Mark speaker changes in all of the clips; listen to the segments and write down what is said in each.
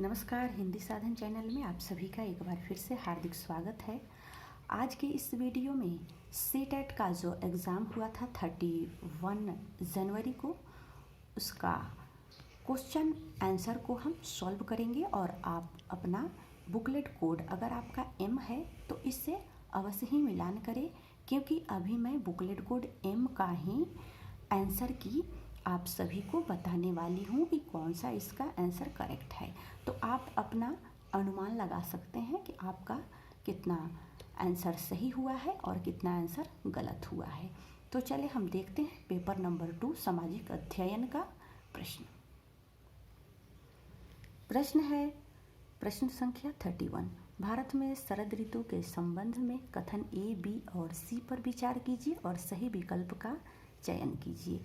Speaker 1: नमस्कार। हिंदी साधन चैनल में आप सभी का एक बार फिर से हार्दिक स्वागत है। आज के इस वीडियो में सीटेट का जो एग्ज़ाम हुआ था 31 जनवरी को, उसका क्वेश्चन आंसर को हम सॉल्व करेंगे और आप अपना बुकलेट कोड अगर आपका M है तो इससे अवश्य ही मिलान करें, क्योंकि अभी मैं बुकलेट कोड M का ही आंसर की आप सभी को बताने वाली हूँ कि कौन सा इसका आंसर करेक्ट है। तो आप अपना अनुमान लगा सकते हैं कि आपका कितना आंसर सही हुआ है और कितना आंसर गलत हुआ है। तो चले हम देखते हैं पेपर नंबर 2 सामाजिक अध्ययन का प्रश्न। प्रश्न है प्रश्न संख्या 31। भारत में शरद ऋतु के संबंध में कथन A, B और C पर विचार कीजिए और सही विकल्प का चयन कीजिए।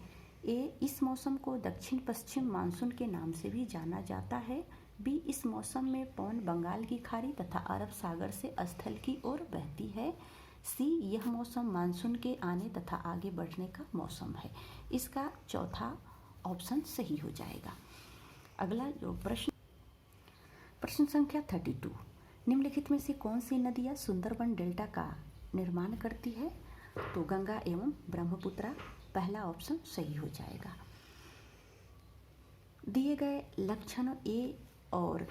Speaker 1: ए, इस मौसम को दक्षिण पश्चिम मानसून के नाम से भी जाना जाता है। बी, इस मौसम में पवन बंगाल की खाड़ी तथा अरब सागर से स्थल की ओर बहती है। सी, यह मौसम मानसून के आने तथा आगे बढ़ने का मौसम है। इसका चौथा ऑप्शन सही हो जाएगा। अगला जो प्रश्न संख्या 32। निम्नलिखित में से कौन सी नदियाँ सुंदरबन डेल्टा का निर्माण करती है? तो गंगा एवं ब्रह्मपुत्रा, पहला ऑप्शन सही हो जाएगा। दिए गए लक्षण ए और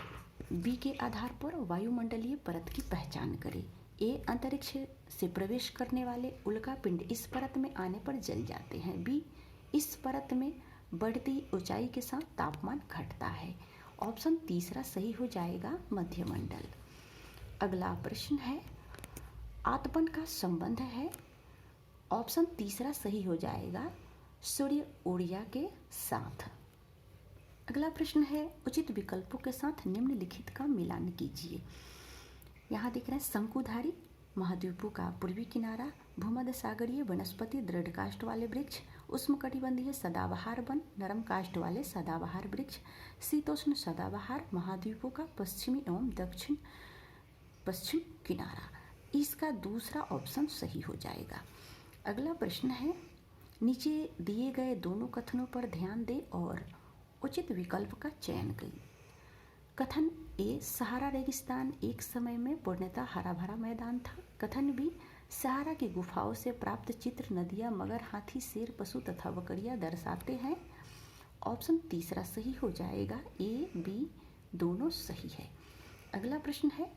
Speaker 1: बी के आधार पर वायुमंडलीय परत की पहचान करें। ए, अंतरिक्ष से प्रवेश करने वाले उल्का पिंड इस परत में आने पर जल जाते हैं। बी, इस परत में बढ़ती ऊंचाई के साथ तापमान घटता है। ऑप्शन तीसरा सही हो जाएगा, मध्यमंडल। अगला प्रश्न है आतपन का संबंध है। ऑप्शन तीसरा सही हो जाएगा, सूर्य ऊर्जा के साथ। अगला प्रश्न है उचित विकल्पों के साथ निम्नलिखित का मिलान कीजिए। यहाँ दिख रहा है शंकुधारी महाद्वीपों का पूर्वी किनारा, भूमध्य सागरीय वनस्पति दृढ़ काष्ठ वाले वृक्ष, उष्णकटिबंधीय सदाबहार वन, नरम काष्ठ वाले सदाबहार वृक्ष, शीतोष्ण सदाबहार महाद्वीपों का पश्चिमी एवं दक्षिण पश्चिम किनारा। इसका दूसरा ऑप्शन सही हो जाएगा। अगला प्रश्न है नीचे दिए गए दोनों कथनों पर ध्यान दें और उचित विकल्प का चयन करें। कथन ए, सहारा रेगिस्तान एक समय में पूर्णतः हरा भरा मैदान था। कथन बी, सहारा की गुफाओं से प्राप्त चित्र नदियाँ, मगर, हाथी, शेर, पशु तथा बकरियाँ दर्शाते हैं। ऑप्शन तीसरा सही हो जाएगा, ए, बी दोनों सही है। अगला प्रश्न है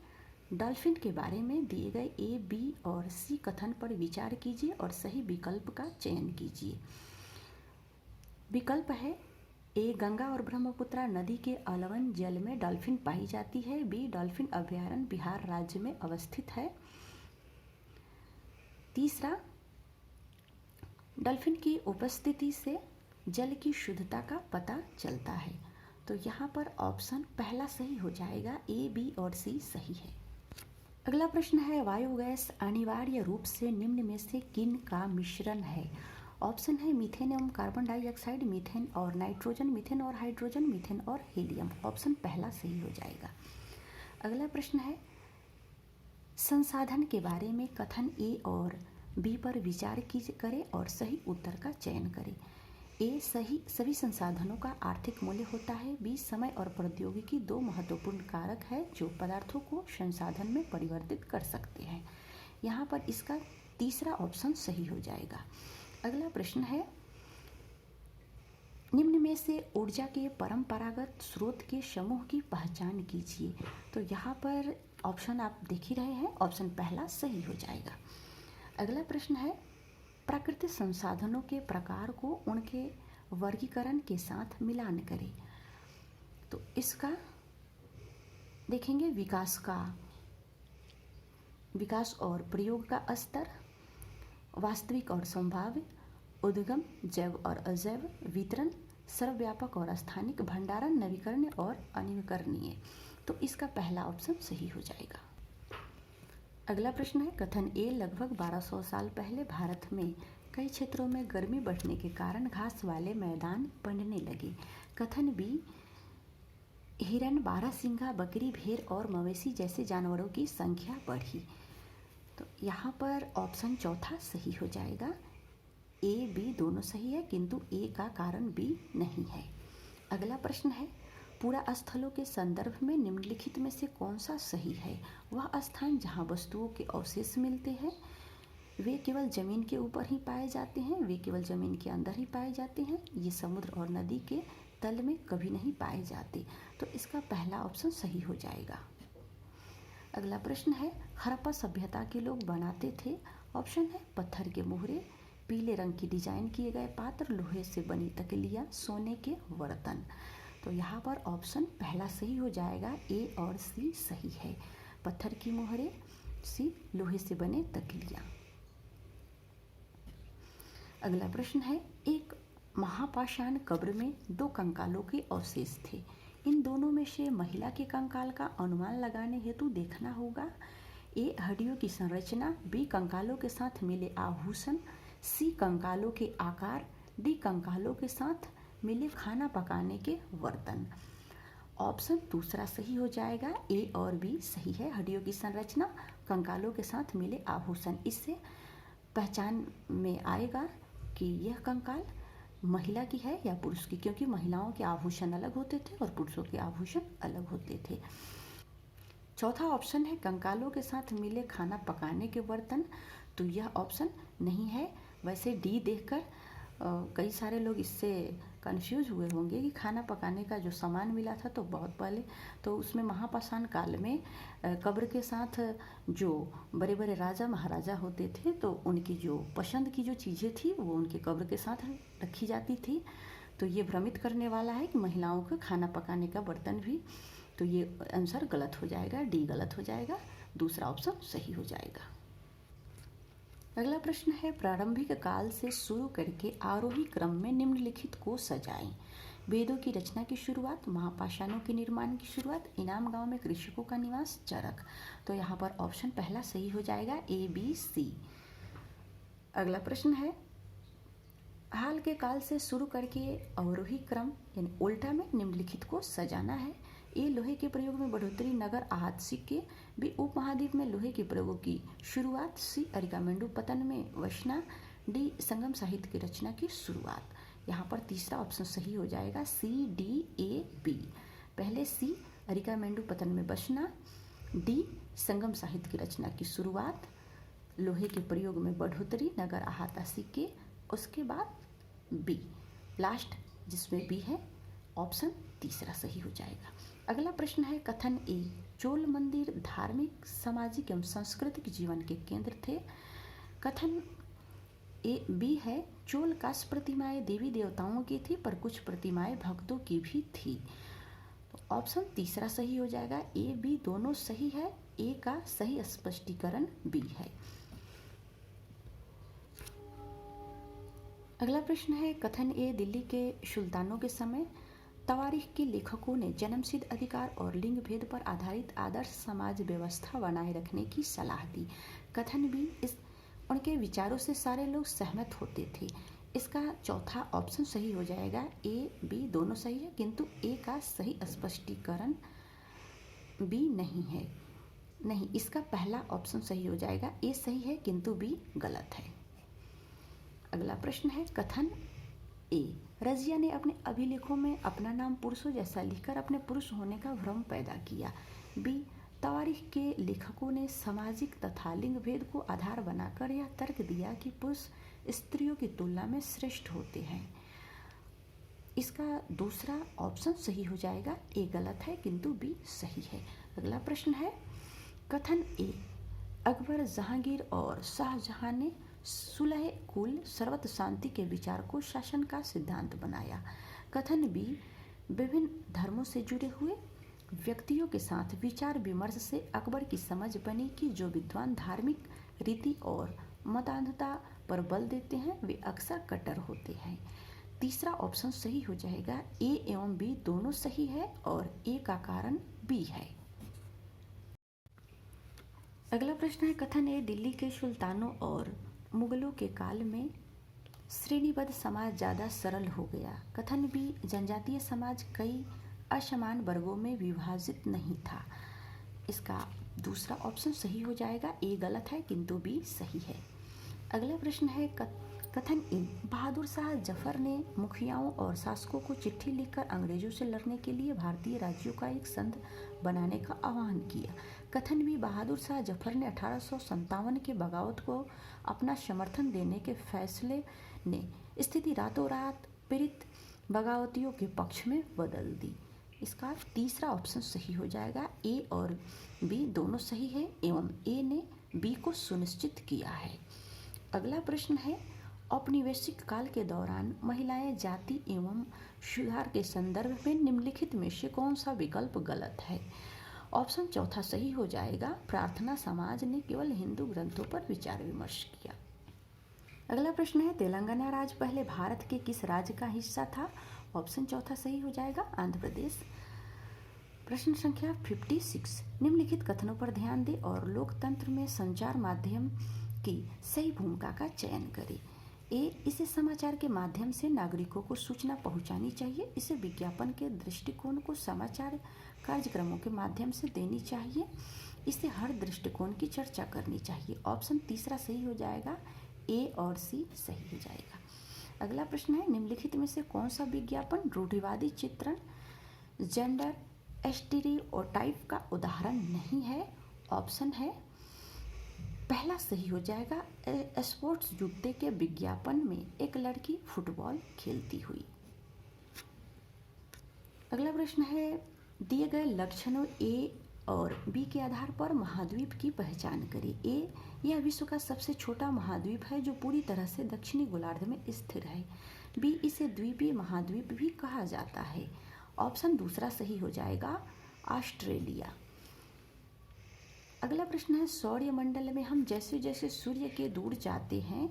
Speaker 1: डॉल्फिन के बारे में दिए गए ए, बी और सी कथन पर विचार कीजिए और सही विकल्प का चयन कीजिए। विकल्प है ए, गंगा और ब्रह्मपुत्रा नदी के अलवन जल में डॉल्फिन पाई जाती है। बी, डॉल्फिन अभयारण्य बिहार राज्य में अवस्थित है। तीसरा, डॉल्फिन की उपस्थिति से जल की शुद्धता का पता चलता है। तो यहाँ पर ऑप्शन पहला सही हो जाएगा, ए, बी और सी सही है। अगला प्रश्न है वायु गैस अनिवार्य रूप से निम्न में से किन का मिश्रण है? ऑप्शन है मीथेन एवं कार्बन डाइऑक्साइड, मीथेन और नाइट्रोजन, मीथेन और हाइड्रोजन, मीथेन और हीलियम। ऑप्शन पहला सही हो जाएगा। अगला प्रश्न है संसाधन के बारे में कथन ए और बी पर विचार करें और सही उत्तर का चयन करें। ए, सभी संसाधनों का आर्थिक मूल्य होता है। बी, समय और प्रौद्योगिकी दो महत्वपूर्ण कारक है जो पदार्थों को संसाधन में परिवर्तित कर सकते हैं। यहाँ पर इसका तीसरा ऑप्शन सही हो जाएगा। अगला प्रश्न है निम्न में से ऊर्जा के परंपरागत स्रोत के समूह की पहचान कीजिए। तो यहाँ पर ऑप्शन आप देख ही रहे हैं, ऑप्शन पहला सही हो जाएगा। अगला प्रश्न है प्राकृतिक संसाधनों के प्रकार को उनके वर्गीकरण के साथ मिलान करें। तो इसका देखेंगे विकास और प्रयोग का स्तर, वास्तविक और संभाव्य, उद्गम, जैव और अजैव, वितरण, सर्वव्यापक और स्थानिक, भंडारण, नवीकरणीय और अनवीकरणीय। तो इसका पहला ऑप्शन सही हो जाएगा। अगला प्रश्न है कथन ए, लगभग 1200 साल पहले भारत में कई क्षेत्रों में गर्मी बढ़ने के कारण घास वाले मैदान बनने लगे। कथन बी, हिरण, बारहसिंगा, बकरी, भेड़ और मवेशी जैसे जानवरों की संख्या बढ़ी। तो यहाँ पर ऑप्शन चौथा सही हो जाएगा। ए, बी दोनों सही है, किंतु ए का कारण बी नहीं है। अगला प्रश्न है पूरा स्थलों के संदर्भ में निम्नलिखित में से कौन सा सही है? वह स्थान जहाँ वस्तुओं के अवशेष मिलते हैं, वे केवल जमीन के ऊपर ही पाए जाते हैं, वे केवल जमीन के अंदर ही पाए जाते हैं, ये समुद्र और नदी के तल में कभी नहीं पाए जाते। तो इसका पहला ऑप्शन सही हो जाएगा। अगला प्रश्न है, हड़प्पा सभ्यता के लोग बनाते थे। ऑप्शन है पत्थर के मोहरे, पीले रंग की डिजाइन किए गए पात्र, लोहे से बनी तकलियाँ, सोने के बर्तन। तो यहाँ पर ऑप्शन पहला सही हो जाएगा, ए और सी सही है। पत्थर की मोहरे, सी लोहे से बने तकलियाँ। अगला प्रश्न है, एक महापाषाण कब्र में 2 कंकालों के अवशेष थे। इन दोनों में से महिला के कंकाल का अनुमान लगाने हेतु देखना होगा। ए हड्डियों की संरचना, बी कंकालों के साथ मिले आभूषण, सी कंकालों के आकार, डी कंकालों के साथ मिले खाना पकाने के बर्तन। ऑप्शन दूसरा सही हो जाएगा, ए और बी सही है। हड्डियों की संरचना, कंकालों के साथ मिले आभूषण, इससे पहचान में आएगा कि यह कंकाल महिला की है या पुरुष की, क्योंकि महिलाओं के आभूषण अलग होते थे और पुरुषों के आभूषण अलग होते थे। चौथा ऑप्शन है कंकालों के साथ मिले खाना पकाने के बर्तन, तो यह ऑप्शन नहीं है। वैसे डी देखकर कई सारे लोग इससे कंफ्यूज हुए होंगे कि खाना पकाने का जो सामान मिला था तो बहुत पहले, तो उसमें महापाषाण काल में कब्र के साथ जो बड़े बड़े राजा महाराजा होते थे तो उनकी जो पसंद की जो चीज़ें थी वो उनके कब्र के साथ रखी जाती थी। तो ये भ्रमित करने वाला है कि महिलाओं का खाना पकाने का बर्तन भी, तो ये आंसर गलत हो जाएगा, डी गलत हो जाएगा, दूसरा ऑप्शन सही हो जाएगा। अगला प्रश्न है, प्रारंभिक काल से शुरू करके आरोही क्रम में निम्नलिखित को सजाएं। वेदों की रचना की शुरुआत, महापाषाणों के निर्माण की शुरुआत, इनाम गांव में कृषकों का निवास, चरक। तो यहाँ पर ऑप्शन पहला सही हो जाएगा, ए बी सी। अगला प्रश्न है, हाल के काल से शुरू करके अवरोही क्रम यानी उल्टा में निम्नलिखित को सजाना है। ए लोहे के प्रयोग में बढ़ोतरी, नगर आहत सिक्के, बी उपमहाद्वीप में लोहे के प्रयोगों की शुरुआत, सी अरिकामेंडू पतन में वसना, डी संगम साहित्य की रचना की शुरुआत। यहाँ पर तीसरा ऑप्शन सही हो जाएगा, सी डी ए बी। पहले सी अरिकामेंडू पतन में बसना, डी संगम साहित्य की रचना की शुरुआत, लोहे के प्रयोग में बढ़ोतरी, नगर आहता सिक्के, उसके बाद बी लास्ट जिसमें बी है, ऑप्शन तीसरा सही हो जाएगा। अगला प्रश्न है, कथन ए चोल मंदिर धार्मिक, सामाजिक एवं सांस्कृतिक जीवन के केंद्र थे। कथन ए बी है, चोल कांस्य प्रतिमाएं देवी देवताओं की थी पर कुछ प्रतिमाएं भक्तों की भी थी। तो ऑप्शन तीसरा सही हो जाएगा, ए बी दोनों सही है, ए का सही स्पष्टीकरण बी है। अगला प्रश्न है, कथन ए दिल्ली के सुल्तानों के समय तवारीख के लेखकों ने जन्मसिद्ध अधिकार और लिंग भेद पर आधारित आदर्श समाज व्यवस्था बनाए रखने की सलाह दी। कथन बी इस उनके विचारों से सारे लोग सहमत होते थे। इसका चौथा ऑप्शन सही हो जाएगा, ए बी दोनों सही है, किंतु ए का सही स्पष्टीकरण बी नहीं है। नहीं, इसका पहला ऑप्शन सही हो जाएगा, ए सही है किंतु बी गलत है। अगला प्रश्न है, कथन ए रजिया ने अपने अभिलेखों में अपना नाम पुरुषों जैसा लिखकर अपने पुरुष होने का भ्रम पैदा किया। बी तवारीख के लेखकों ने सामाजिक तथा लिंग भेद को आधार बनाकर यह तर्क दिया कि पुरुष स्त्रियों की तुलना में श्रेष्ठ होते हैं। इसका दूसरा ऑप्शन सही हो जाएगा, ए गलत है किंतु बी सही है। अगला प्रश्न है, कथन ए अकबर, जहांगीर और शाहजहां ने सुलह कुल सर्वत्र शांति के विचार को शासन का सिद्धांत बनाया। कथन बी विभिन्न धर्मों से जुड़े हुए व्यक्तियों के साथ विचार विमर्श से अकबर की समझ बनी कि जो विद्वान धार्मिक रीति और मतान्धता पर बल देते हैं वे अक्सर कट्टर होते हैं। तीसरा ऑप्शन सही हो जाएगा, ए एवं बी दोनों सही है और ए का कारण बी है। अगला प्रश्न है, कथन ए दिल्ली के सुल्तानों और मुगलों के काल में श्रेणीबद्ध समाज ज़्यादा सरल हो गया। कथन बी जनजातीय समाज कई असमान वर्गों में विभाजित नहीं था। इसका दूसरा ऑप्शन सही हो जाएगा, ए गलत है किंतु बी सही है। अगला प्रश्न है, कथन ए, बहादुर शाह जफर ने मुखियाओं और शासकों को चिट्ठी लिखकर अंग्रेजों से लड़ने के लिए भारतीय राज्यों का एक संघ बनाने का आह्वान किया। कथन बी, बहादुर शाह जफर ने 1857 के बगावत को अपना समर्थन देने के फैसले ने स्थिति रातों रात पीड़ित बगावतियों के पक्ष में बदल दी। इसका तीसरा ऑप्शन सही हो जाएगा। ए और बी दोनों सही है एवं ए ने बी को सुनिश्चित किया है। अगला प्रश्न है, औपनिवेशिक काल के दौरान महिलाएं जाति एवं सुधार के संदर्भ में निम्नलिखित में से कौन सा विकल्प गलत है? ऑप्शन चौथा सही हो जाएगा। प्रार्थना समाज ने केवल हिंदू ग्रंथों पर विचार विमर्श किया। अगला प्रश्न है, तेलंगाना राज्य पहले भारत के किस राज्य का हिस्सा था? ऑप्शन चौथा सही हो जाएगा, आंध्र प्रदेश। प्रश्न संख्या 56, निम्नलिखित कथनों पर ध्यान दें और लोकतंत्र में संचार माध्यम की सही भूमिका का चयन करें। ए, इसे समाचार के माध्यम से नागरिकों को सूचना पहुंचानी चाहिए। इसे विज्ञापन के दृष्टिकोण को समाचार कार्यक्रमों के माध्यम से देनी चाहिए। इसे हर दृष्टिकोण की चर्चा करनी चाहिए। ऑप्शन तीसरा सही हो जाएगा, ए और सी सही हो जाएगा। अगला प्रश्न है, निम्नलिखित में से कौन सा विज्ञापन रूढ़िवादी चित्रण जेंडर स्टीरियोटाइप का उदाहरण नहीं है? ऑप्शन है पहला सही हो जाएगा। स्पोर्ट्स जूते के विज्ञापन में एक लड़की फुटबॉल खेलती हुई। अगला प्रश्न है, दिए गए लक्षणों ए और बी के आधार पर महाद्वीप की पहचान करें। ए, यह विश्व का सबसे छोटा महाद्वीप है जो पूरी तरह से दक्षिणी गोलार्ध में स्थिर है। बी, इसे द्वीपीय महाद्वीप भी कहा जाता है। ऑप्शन दूसरा सही हो जाएगा, ऑस्ट्रेलिया। अगला प्रश्न है, सौरमंडल में हम जैसे जैसे सूर्य के दूर जाते हैं।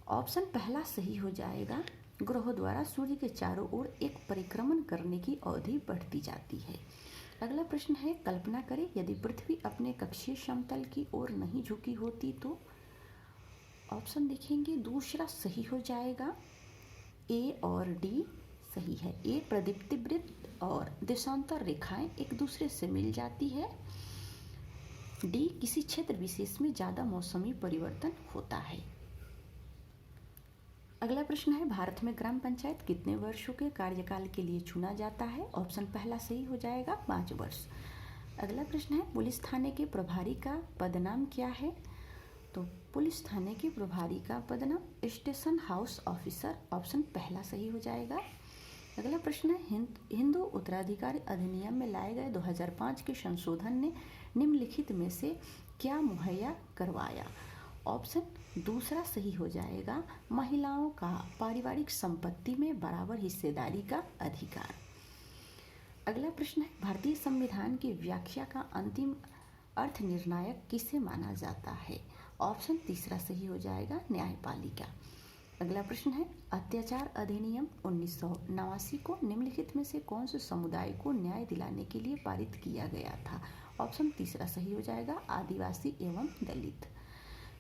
Speaker 1: ऑप्शन पहला सही हो जाएगा, ग्रहों द्वारा सूर्य के चारों ओर एक परिक्रमण करने की अवधि बढ़ती जाती है। अगला प्रश्न है, कल्पना करें यदि पृथ्वी अपने कक्षीय समतल की ओर नहीं झुकी होती तो? ऑप्शन देखेंगे, दूसरा सही हो जाएगा, ए और डी सही है। ए, प्रदीप्ति वृत्त और देशांतर रेखाएं एक दूसरे से मिल जाती है। डी, किसी क्षेत्र विशेष में ज़्यादा मौसमी परिवर्तन होता है। अगला प्रश्न है, भारत में ग्राम पंचायत कितने वर्षों के कार्यकाल के लिए चुना जाता है? ऑप्शन पहला सही हो जाएगा, 5 वर्ष। अगला प्रश्न है, पुलिस थाने के प्रभारी का पदनाम क्या है? तो पुलिस थाने के प्रभारी का पदनाम स्टेशन हाउस ऑफिसर। ऑप्शन पहला सही हो जाएगा। अगला प्रश्न है, हिंदू उत्तराधिकार अधिनियम में लाए गए 2005 के संशोधन ने निम्नलिखित में से क्या मुहैया करवाया? ऑप्शन दूसरा सही हो जाएगा, महिलाओं का पारिवारिक संपत्ति में बराबर हिस्सेदारी का अधिकार। अगला प्रश्न है, भारतीय संविधान की व्याख्या का अंतिम अर्थ निर्णायक किसे माना जाता है? ऑप्शन तीसरा सही हो जाएगा, न्यायपालिका। अगला प्रश्न है, अत्याचार अधिनियम 1989 को निम्नलिखित में से कौन से समुदाय को न्याय दिलाने के लिए पारित किया गया था? ऑप्शन तीसरा सही हो जाएगा, आदिवासी एवं दलित।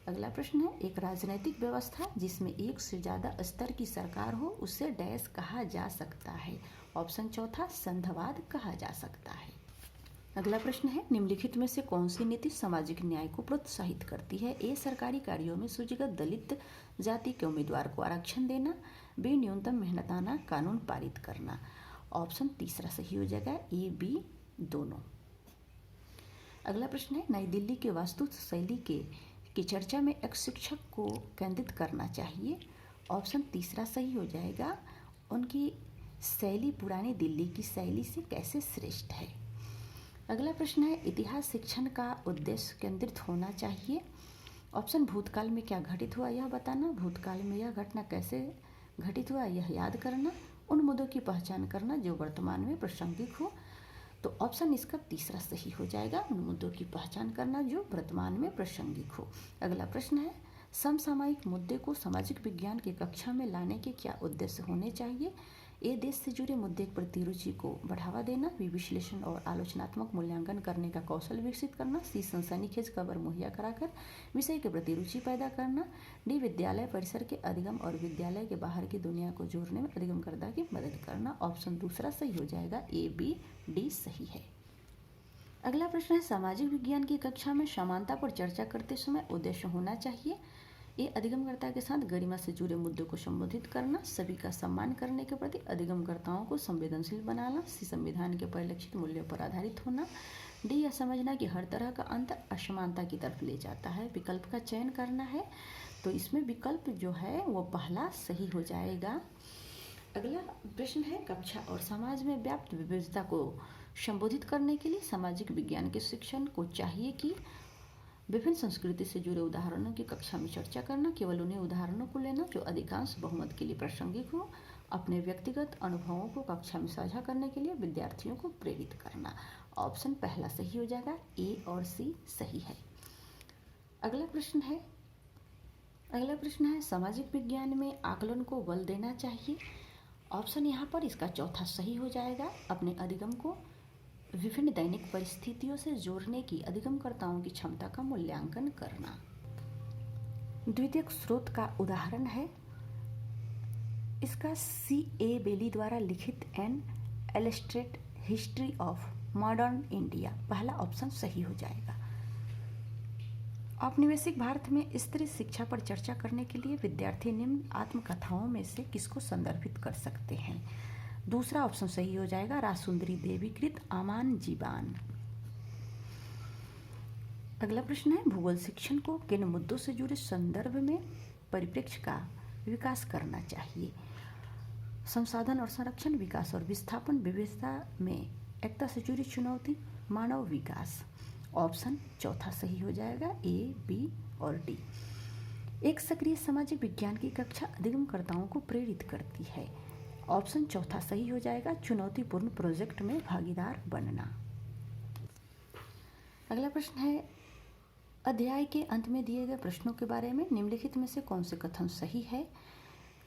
Speaker 1: अगला प्रश्न है, एक राजनीतिक व्यवस्था जिसमें एक से ज़्यादा स्तर की सरकार हो उसे डैश कहा जा सकता है? ऑप्शन चौथा, संघवाद कहा जा सकता है। अगला प्रश्न है, निम्नलिखित में से कौन सी नीति सामाजिक न्याय को प्रोत्साहित करती है? ए, सरकारी कार्यों में सूचीगत दलित जाति के उम्मीदवार को आरक्षण देना। बी, न्यूनतम मेहनताना कानून पारित करना। ऑप्शन तीसरा सही हो जाएगा, ए बी दोनों। अगला प्रश्न है, नई दिल्ली के वास्तु शैली की चर्चा में एक शिक्षक को केंद्रित करना चाहिए। ऑप्शन तीसरा सही हो जाएगा, उनकी शैली पुरानी दिल्ली की शैली से कैसे श्रेष्ठ है। अगला प्रश्न है, इतिहास शिक्षण का उद्देश्य केंद्रित होना चाहिए। ऑप्शन भूतकाल में क्या घटित हुआ यह बताना, भूतकाल में यह घटना कैसे घटित हुआ यह याद करना, उन मुद्दों की पहचान करना जो वर्तमान में प्रासंगिक हो। तो ऑप्शन इसका तीसरा सही हो जाएगा, उन मुद्दों की पहचान करना जो वर्तमान में प्रासंगिक हो। अगला प्रश्न है, समसामयिक मुद्दे को सामाजिक विज्ञान की कक्षा में लाने के क्या उद्देश्य होने चाहिए? ए, देश से जुड़े मुद्दे के प्रति रुचि को बढ़ावा देना। बी, विश्लेषण और आलोचनात्मक मूल्यांकन करने का कौशल विकसित करना। सी, सनसनीखेज खबर मुहैया कराकर विषय के प्रति रुचि पैदा करना। डी, विद्यालय परिसर के अधिगम और विद्यालय के बाहर की दुनिया को जोड़ने में अधिगमकर्ता की मदद करना। ऑप्शन दूसरा सही हो जाएगा, ए बी डी सही है। अगला प्रश्न है, सामाजिक विज्ञान की कक्षा में समानता पर चर्चा करते समय उद्देश्य होना चाहिए। ए अधिगमकर्ता के साथ गरिमा से जुड़े मुद्दों को संबोधित करना, सभी का सम्मान करने के प्रति अधिगमकर्ताओं को संवेदनशील बनाना, सी संविधान के परिलक्षित मूल्यों पर आधारित होना, डी यह समझना कि हर तरह का अंतर असमानता की तरफ ले जाता है। विकल्प का चयन करना है, तो इसमें विकल्प जो है वो पहला सही हो जाएगा। अगला प्रश्न है, कक्षा और समाज में व्याप्त विविधता को संबोधित करने के लिए सामाजिक विज्ञान के शिक्षण को चाहिए कि विभिन्न संस्कृति से जुड़े उदाहरणों की कक्षा में चर्चा करना, केवल उन्हें उदाहरणों को लेना जो अधिकांश बहुमत के लिए प्रासंगिक हो, अपने व्यक्तिगत अनुभवों को कक्षा में साझा करने के लिए विद्यार्थियों को प्रेरित करना। ऑप्शन पहला सही हो जाएगा, ए और सी सही है। अगला प्रश्न है सामाजिक विज्ञान में आकलन को बल देना चाहिए। ऑप्शन यहाँ पर इसका चौथा सही हो जाएगा, अपने अधिगम को विभिन्न दैनिक परिस्थितियों से जोड़ने की अधिगमकर्ताओं की क्षमता का मूल्यांकन करना। द्वितीयक स्रोत का उदाहरण है इसका C.A. बेली द्वारा लिखित an illustrated history of modern India, पहला ऑप्शन सही हो जाएगा। औपनिवेशिक भारत में स्त्री शिक्षा पर चर्चा करने के लिए विद्यार्थी निम्न आत्मकथाओं में से किसको संदर्भित कर सकते हैं? दूसरा ऑप्शन सही हो जाएगा, रासुंदरी देवी कृत आमान जीवान। अगला प्रश्न है, भूगोल शिक्षण को किन मुद्दों से जुड़े संदर्भ में परिप्रेक्ष्य का विकास करना चाहिए? संसाधन और संरक्षण, विकास और विस्थापन, विविधता में एकता से जुड़ी चुनौती, मानव विकास। ऑप्शन चौथा सही हो जाएगा, ए, बी और डी। एक सक्रिय सामाजिक विज्ञान की कक्षा अधिगमकर्ताओं को प्रेरित करती है। ऑप्शन चौथा सही हो जाएगा, चुनौतीपूर्ण प्रोजेक्ट में भागीदार बनना। अगला प्रश्न है, अध्याय के अंत में दिए गए प्रश्नों के बारे में निम्नलिखित में से कौन से कथन सही है?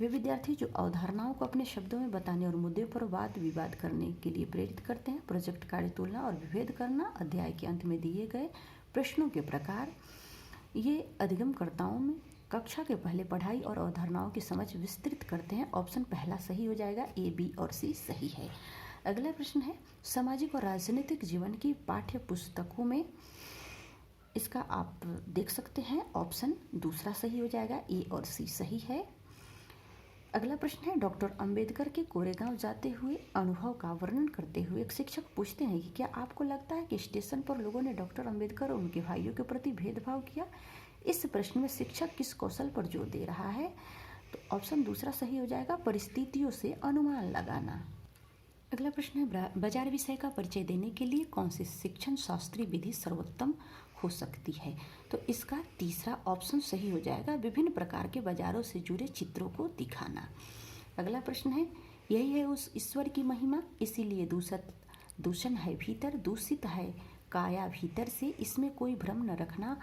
Speaker 1: वे विद्यार्थी जो अवधारणाओं को अपने शब्दों में बताने और मुद्दे पर वाद विवाद करने के लिए प्रेरित करते हैं। प्रोजेक्ट कार्य तुलना और विभेद करना। अध्याय के अंत में दिए गए प्रश्नों के प्रकार, ये अधिगमकर्ताओं में कक्षा के पहले पढ़ाई और अवधारणाओं की समझ विस्तृत करते हैं। ऑप्शन पहला सही हो जाएगा, ए, बी और सी सही है। अगला प्रश्न है, सामाजिक और राजनीतिक जीवन की पाठ्य पुस्तकों में इसका आप देख सकते हैं। ऑप्शन दूसरा सही हो जाएगा, ए और सी सही है। अगला प्रश्न है, डॉक्टर अंबेडकर के कोरेगांव जाते हुए अनुभव का वर्णन करते हुए एक शिक्षक पूछते हैं कि क्या आपको लगता है कि स्टेशन पर लोगों ने डॉक्टर अंबेडकर और उनके भाइयों के प्रति भेदभाव किया? इस प्रश्न में शिक्षक किस कौशल पर जोर दे रहा है? तो ऑप्शन दूसरा सही हो जाएगा, परिस्थितियों से अनुमान लगाना। अगला प्रश्न है, बाजार विषय का परिचय देने के लिए कौन सी शिक्षण शास्त्रीय विधि सर्वोत्तम हो सकती है? तो इसका तीसरा ऑप्शन सही हो जाएगा, विभिन्न प्रकार के बाजारों से जुड़े चित्रों को दिखाना। अगला प्रश्न है, यही है उस ईश्वर की महिमा, इसीलिए दूषण है भीतर, दूषित है काया भीतर से, इसमें कोई भ्रम न रखना,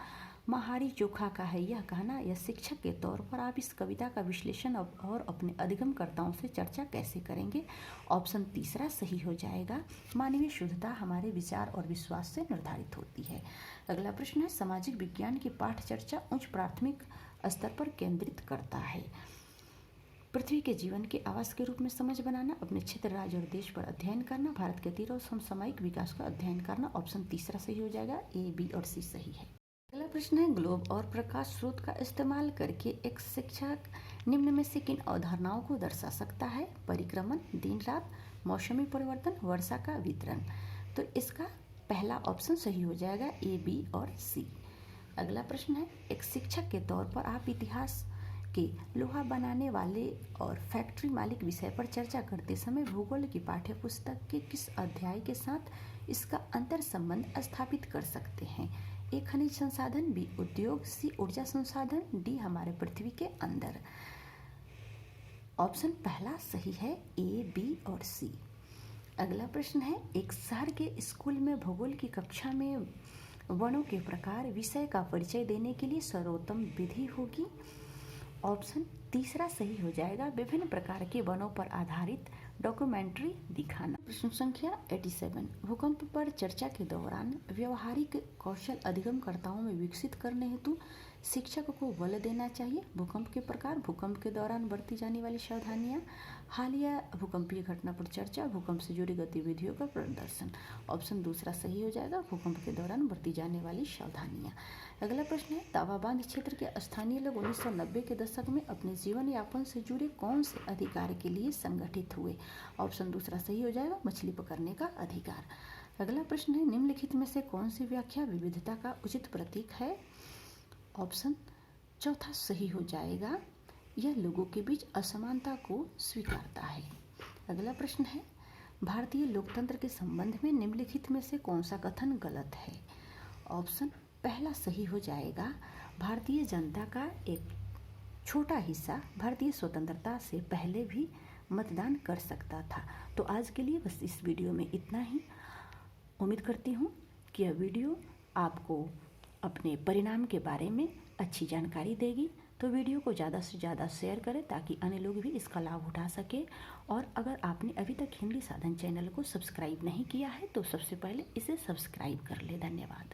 Speaker 1: महारी चोखा का है यह कहना। यह शिक्षक के तौर पर आप इस कविता का विश्लेषण और अपने अधिगमकर्ताओं से चर्चा कैसे करेंगे? ऑप्शन तीसरा सही हो जाएगा, मानवीय शुद्धता हमारे विचार और विश्वास से निर्धारित होती है। अगला प्रश्न है, सामाजिक विज्ञान की पाठ चर्चा उच्च प्राथमिक स्तर पर केंद्रित करता है। पृथ्वी के जीवन के आवास के रूप में समझ बनाना, अपने क्षेत्र, राज्य और देश पर अध्ययन करना, भारत के तीव्र समसामयिक विकास का अध्ययन करना। ऑप्शन तीसरा सही हो जाएगा, ए, बी और सी सही है। अगला प्रश्न है, ग्लोब और प्रकाश स्रोत का इस्तेमाल करके एक शिक्षक निम्न में से किन अवधारणाओं को दर्शा सकता है? परिक्रमण, दिन रात, मौसमी परिवर्तन, वर्षा का वितरण। तो इसका पहला ऑप्शन सही हो जाएगा, ए, बी और सी। अगला प्रश्न है, एक शिक्षक के तौर पर आप इतिहास के लोहा बनाने वाले और फैक्ट्री मालिक विषय पर चर्चा करते समय भूगोल की पाठ्यपुस्तक के किस अध्याय के साथ इसका अंतर संबंध स्थापित कर सकते हैं? ए, खनिज संसाधन, बी, उद्योग, सी, ऊर्जा संसाधन, डी, हमारे पृथ्वी के अंदर। ऑप्शन पहला सही है, ए, बी और सी। अगला प्रश्न है, एक शहर के स्कूल में भूगोल की कक्षा में वनों के प्रकार विषय का परिचय देने के लिए सर्वोत्तम विधि होगी? ऑप्शन तीसरा सही हो जाएगा, विभिन्न प्रकार के वनों पर आधारित डॉक्यूमेंट्री दिखाना। प्रश्न संख्या 87। भूकंप पर चर्चा के दौरान व्यवहारिक कौशल अधिगमकर्ताओं में विकसित करने हेतु शिक्षक को बल देना चाहिए। भूकंप के प्रकार, भूकंप के दौरान बरती जाने वाली सावधानियां, हालिया भूकंपीय घटना पर चर्चा, भूकंप से जुड़ी गतिविधियों का प्रदर्शन। ऑप्शन दूसरा सही हो जाएगा, भूकंप के दौरान बरती जाने वाली सावधानियां। अगला प्रश्न है, तावा बांध क्षेत्र के स्थानीय लोग 1990 के दशक में अपने जीवन यापन से जुड़े कौन से अधिकार के लिए संगठित हुए। ऑप्शन दूसरा सही हो जाएगा, मछली पकड़ने का अधिकार। अगला प्रश्न है, निम्नलिखित में से कौन सी व्याख्या विविधता का उचित प्रतीक है। ऑप्शन चौथा सही हो जाएगा, यह लोगों के बीच असमानता को स्वीकारता है। अगला प्रश्न है, भारतीय लोकतंत्र के संबंध में निम्नलिखित में से कौन सा कथन गलत है। ऑप्शन पहला सही हो जाएगा, भारतीय जनता का एक छोटा हिस्सा भारतीय स्वतंत्रता से पहले भी मतदान कर सकता था। तो आज के लिए बस इस वीडियो में इतना ही। उम्मीद करती हूँ कि यह वीडियो आपको अपने परिणाम के बारे में अच्छी जानकारी देगी। तो वीडियो को ज़्यादा से ज़्यादा शेयर करें ताकि अन्य लोग भी इसका लाभ उठा सके। और अगर आपने अभी तक हिंदी साधन चैनल को सब्सक्राइब नहीं किया है तो सबसे पहले इसे सब्सक्राइब कर ले। धन्यवाद।